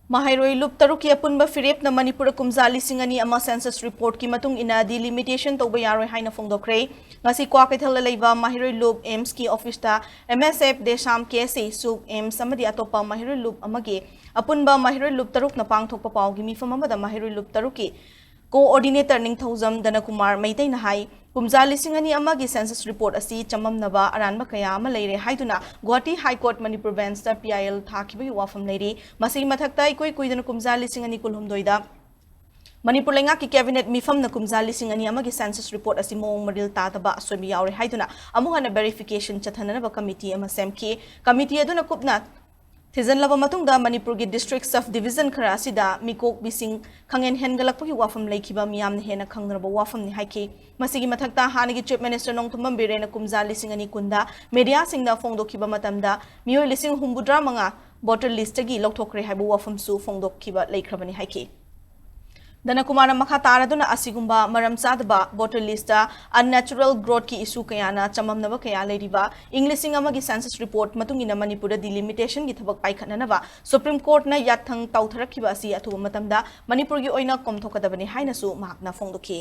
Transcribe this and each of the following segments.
Maheiroi loop taruki apunba firep na Manipur kumzali singani ama census report ki matung ina delimitation tawba yaroi haina phongdokre ngasi kwa kaithal leiba Maheiroi loop aims ki office ta MSF desham kesi sub aims amadi atopa Maheiroi loop amagi apunba Maheiroi loop taruk na pangthokpa pawgi mifam amada Maheiroi loop taruki coordinator ningthauzam danakumar maitai na hai kumzali singani amagi census report asi chamamnaba aranba kaya ama leire haiduna Guwahati High Court Manipur bench ta PIL thakibagi wafam leire masi mathakta ikoi kuidana kumzali singani kulhumdoida Manipur lenga ki cabinet mifam na kumzali singani amagi census report asi moong maril tataba asobi yaure haiduna amuhana verification chathanana committee ama semki committee aduna kupna Tizan laba matungda Manipur ki district sub division khara asida mikok bising khangen hengalakpagi wafam laikhiba miyamna hena khangnaraba wafam ni haiki masigi mathakta hanigi chief minister nongthumam birena kumzali singani kunda media singna phongdokhiba matamda miyoi lising humbudra manga voter list gi lokthokre haibu wafam su phongdokhiba laikhrabani haiki Dana Kumara Makataraduna Asigumba Maram Sadaba voter list unnatural growth ki issue kayana chamamnaba kaya leriba Englishing amagi census report matungina Manipura delimitation gi thabak paikhananaba Supreme Court na yathang tautharakhiba asi athuba matamda Manipur gi oina komthokadabani hainasu mahakna phongdokhi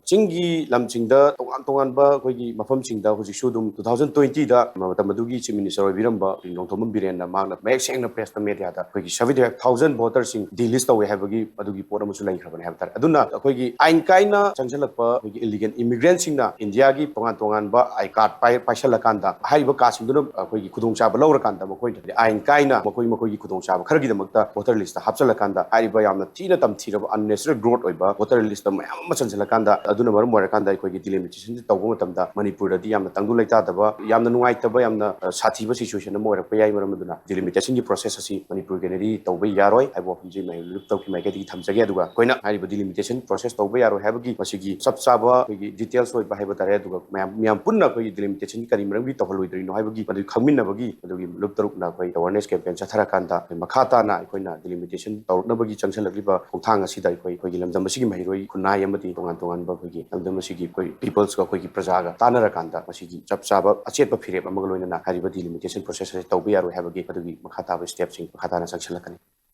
Chingi lamchingda tongan koigi mafam chingda hoji shudum 2020 da matamaduggi chief minister biramba nongthomam birenna magna mek sengna press na media da koigi 70,000 voters sing delist away habagi adugi pora musu lai khabane habtar aduna koigi ain kaina changjalakpa koigi illegal immigrant singna india gi tongan ba I card paisalakanda haiba kasingduna koigi khudongchaba lawrakanda makoi ain kaina makoi khudongchaba khargi damakta voter list hapchalakanda haiba yamna tina tamthiraba unnecessary growth oiba voter list mayam chanjalakanda aduna marum warakanda ikoi delimitation tawba matamda Manipur di yamna tangdu laitadaba yamna nuaitaba yamna sathiba situation mo warakpa yai maram aduna delimitation gi process asi Manipur generi tawba yaroi aibo phunji mai lup tawki mai gadi thamjage aduga koina haiba delimitation process tawba yaroi habagi masigi sabsaba koigi details oi ba haiba tare aduga mayam punna koigi delimitation kari maram gi tawhaloi no haibagi madu khangminnabagi adugi lup taruk na koi awareness campaign chatharakanda makhata na koina delimitation tawrnabagi changsalakliba khongthang asi dai koigi lamdam masigi Maheiroi khunai amadi tongan ba people's ko prajaga tanara masigi chap chaba achetpa firep amagaloina na hariba delimitation process tawbi yaro habagi adugi makhata steps sing makhata na sangshalakani